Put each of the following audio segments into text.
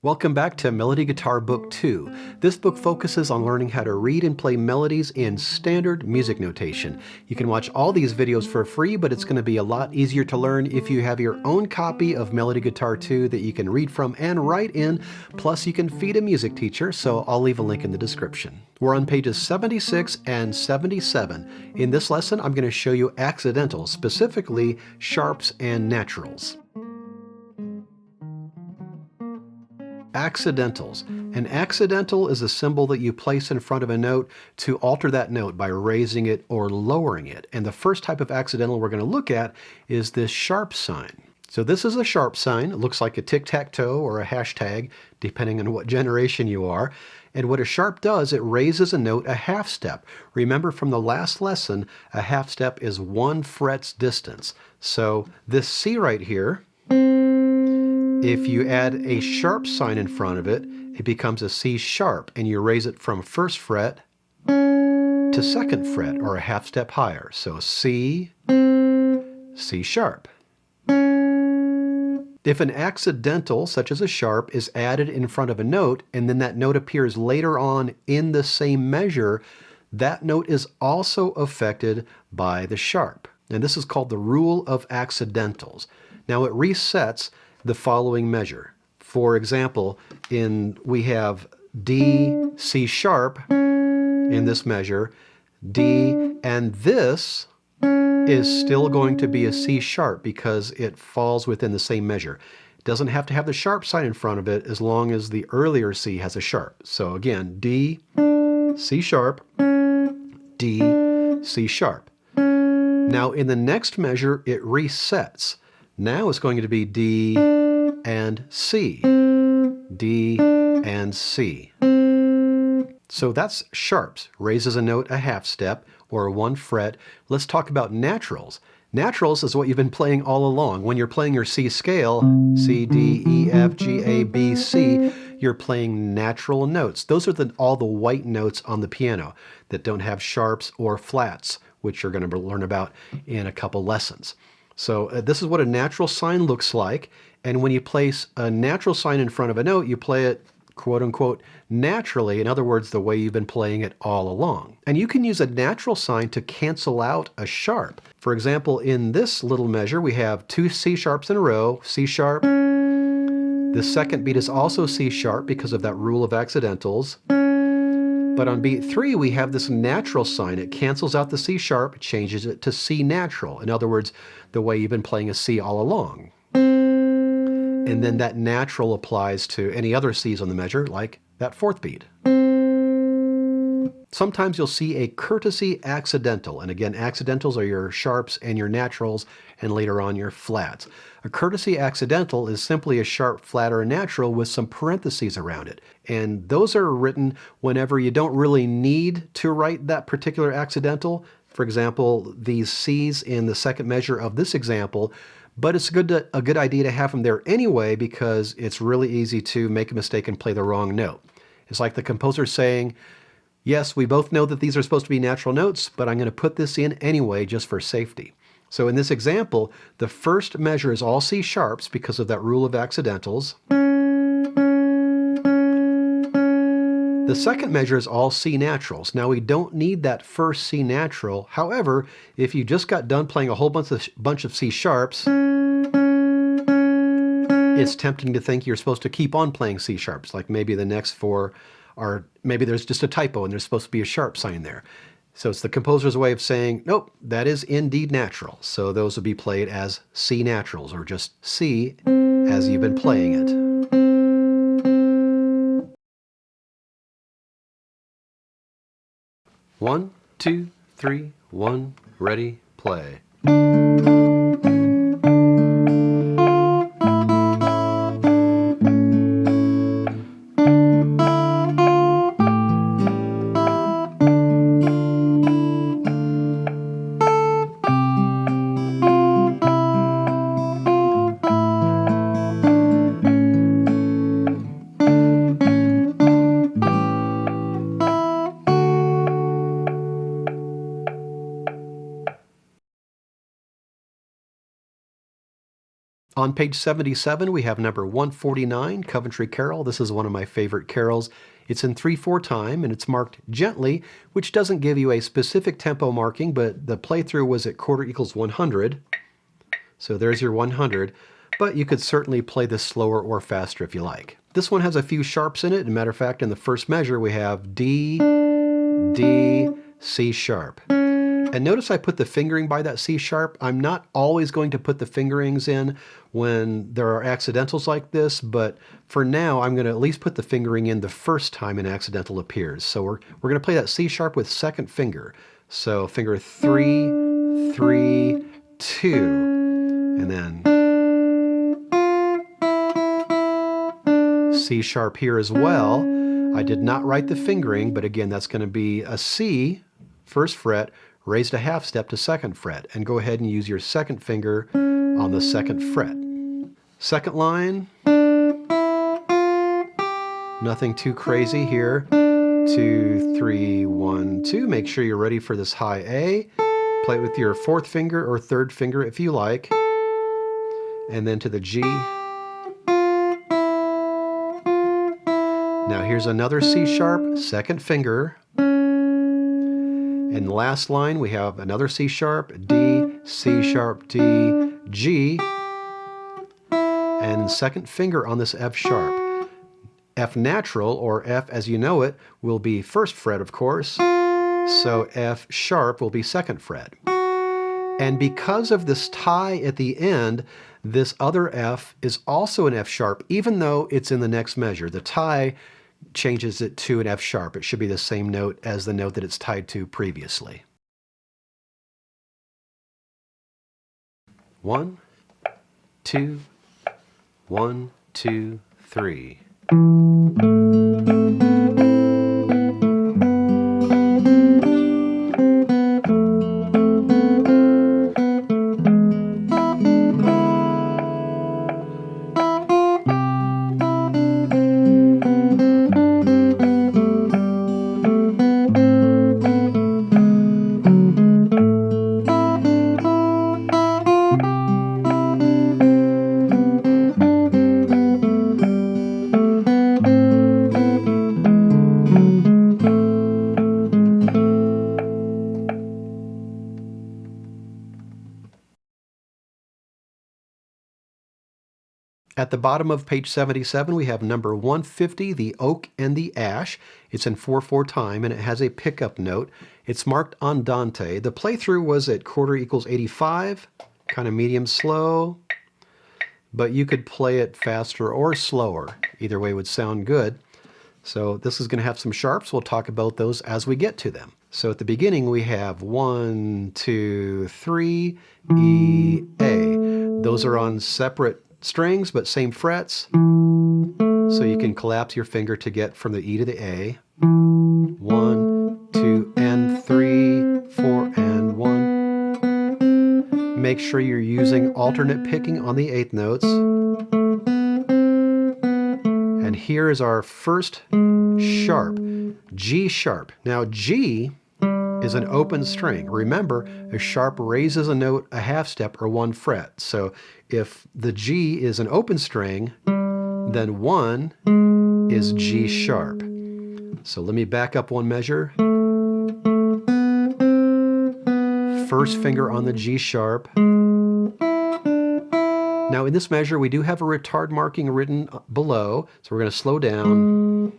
Welcome back to Melody Guitar Book 2. This book focuses on learning how to read and play melodies in standard music notation. You can watch all these videos for free, but it's going to be a lot easier to learn if you have your own copy of Melody Guitar 2 that you can read from and write in. Plus, you can feed a music teacher, so I'll leave a link in the description. We're on pages 76 and 77. In this lesson, I'm going to show you accidentals, specifically sharps and naturals. Accidentals. An accidental is a symbol that you place in front of a note to alter that note by raising it or lowering it. And the first type of accidental we're going to look at is this sharp sign. So this is a sharp sign. It looks like a tic-tac-toe or a hashtag, depending on what generation you are. And what a sharp does, it raises a note a half step. Remember from the last lesson, a half step is 1 fret's distance. So this C right here, if you add a sharp sign in front of it, it becomes a C sharp, and you raise it from 1st fret to 2nd fret, or a half step higher. So C, C sharp. If an accidental, such as a sharp, is added in front of a note, and then that note appears later on in the same measure, that note is also affected by the sharp. And this is called the rule of accidentals. Now it resets the following measure. For example, we have D, C sharp in this measure, D, and this is still going to be a C sharp because it falls within the same measure. It doesn't have to have the sharp sign in front of it as long as the earlier C has a sharp. So again, D, C sharp, D, C sharp. Now in the next measure, it resets. Now it's going to be D and C, D and C. So that's sharps, raises a note a half step or 1 fret. Let's talk about naturals. Naturals is what you've been playing all along. When you're playing your C scale, C, D, E, F, G, A, B, C, you're playing natural notes. Those are all the white notes on the piano that don't have sharps or flats, which you're going to learn about in a couple lessons. So this is what a natural sign looks like. And when you place a natural sign in front of a note, you play it, quote unquote, naturally. In other words, the way you've been playing it all along. And you can use a natural sign to cancel out a sharp. For example, in this little measure, we have 2 C sharps in a row, C sharp. The second beat is also C sharp because of that rule of accidentals. But on beat 3, we have this natural sign. It cancels out the C sharp, changes it to C natural. In other words, the way you've been playing a C all along. And then that natural applies to any other C's on the measure, like that 4th beat. Sometimes you'll see a courtesy accidental. And again, accidentals are your sharps and your naturals, and later on your flats. A courtesy accidental is simply a sharp, flat, or a natural with some parentheses around it. And those are written whenever you don't really need to write that particular accidental. For example, these C's in the second measure of this example, but it's a good idea to have them there anyway because it's really easy to make a mistake and play the wrong note. It's like the composer saying, yes, we both know that these are supposed to be natural notes, but I'm going to put this in anyway just for safety. So in this example, the first measure is all C sharps because of that rule of accidentals. The second measure is all C naturals. Now we don't need that first C natural. However, if you just got done playing a whole bunch of C sharps, it's tempting to think you're supposed to keep on playing C sharps, like maybe the next 4 are, maybe there's just a typo and there's supposed to be a sharp sign there. So it's the composer's way of saying, nope, that is indeed natural. So those would be played as C naturals, or just C as you've been playing it. 1, 2, 3, 1, ready, play. On page 77, we have number 149, Coventry Carol. This is one of my favorite carols. It's in 3/4 time, and it's marked gently, which doesn't give you a specific tempo marking, but the playthrough was at quarter equals 100. So there's your 100, but you could certainly play this slower or faster if you like. This one has a few sharps in it. As a matter of fact, in the first measure, we have D, D, C sharp. And notice I put the fingering by that C sharp. I'm not always going to put the fingerings in when there are accidentals like this, but for now I'm going to at least put the fingering in the first time an accidental appears. So we're going to play that C sharp with second finger. So finger 3, 3, 2, and then C sharp here as well. I did not write the fingering, but again, that's going to be a C, first fret, raised a half step to second fret, and go ahead and use your second finger on the second fret. Second line, nothing too crazy here. 2, 3, 1, 2. Make sure you're ready for this high A. Play it with your fourth finger or third finger if you like. And then to the G. Now here's another C sharp, second finger. In the last line, we have another C sharp, D, C sharp, D, G, and second finger on this F sharp. F natural, or F as you know it, will be first fret, of course, so F sharp will be second fret. And because of this tie at the end, this other F is also an F sharp, even though it's in the next measure. The tie changes it to an F sharp. It should be the same note as the note that it's tied to previously. 1, 2, 1, 2, 3. At the bottom of page 77, we have number 150, the Oak and the Ash. It's in 4/4 time, and it has a pickup note. It's marked andante. The playthrough was at quarter equals 85, kind of medium slow, but you could play it faster or slower. Either way would sound good. So this is going to have some sharps. We'll talk about those as we get to them. So at the beginning, we have 1, 2, 3, E, A. Those are on separate strings, but same frets. So you can collapse your finger to get from the E to the A. 1, 2, and 3, 4, and 1. Make sure you're using alternate picking on the eighth notes. And here is our first sharp, G sharp. Now G is an open string. Remember, a sharp raises a note a half step or one fret. So if the G is an open string, then 1 is G sharp. So let me back up one measure. First finger on the G sharp. Now in this measure, we do have a retard marking written below, so we're going to slow down.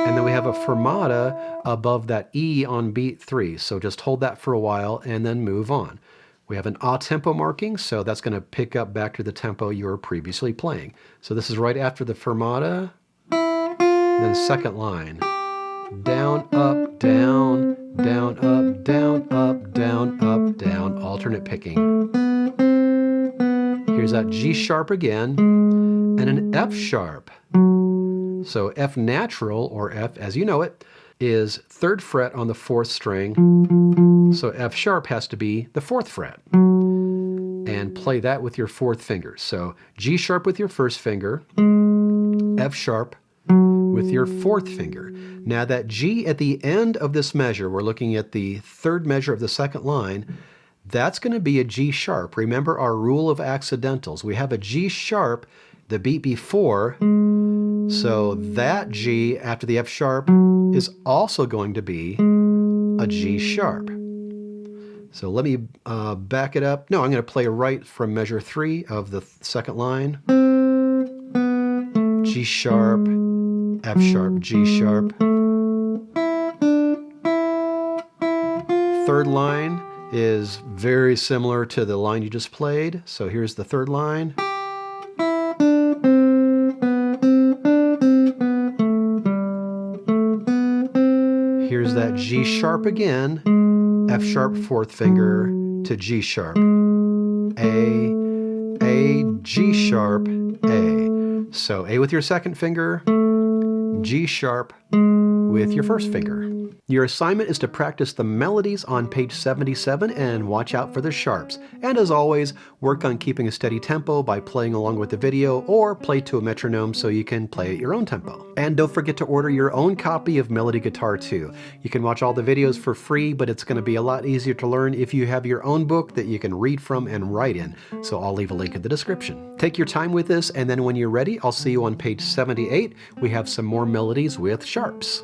And then we have a fermata above that E on beat 3. So just hold that for a while and then move on. We have an A tempo marking, so that's going to pick up back to the tempo you were previously playing. So this is right after the fermata, then second line. Down, up, down, down, up, down, up, down, up, down, alternate picking. Here's that G sharp again, and an F sharp. So F natural, or F as you know it, is third fret on the fourth string. So F sharp has to be the fourth fret. And play that with your fourth finger. So G sharp with your first finger, F sharp with your fourth finger. Now that G at the end of this measure, we're looking at the third measure of the second line, That's going to be a G sharp. Remember our rule of accidentals. We have a G sharp the beat before, so that G after the F sharp is also going to be a G sharp. So let me back it up. No, I'm going to play right from measure 3 of the second line. G sharp, F sharp, G sharp. Third line is very similar to the line you just played. So here's the third line. Here's that G sharp again, F sharp fourth finger to G sharp. A, G sharp, A. So A with your second finger, G sharp with your first finger. Your assignment is to practice the melodies on page 77 and watch out for the sharps. And as always, work on keeping a steady tempo by playing along with the video or play to a metronome so you can play at your own tempo. And don't forget to order your own copy of Melody Guitar 2. You can watch all the videos for free, but it's going to be a lot easier to learn if you have your own book that you can read from and write in. So I'll leave a link in the description. Take your time with this, and then when you're ready, I'll see you on page 78. We have some more melodies with sharps.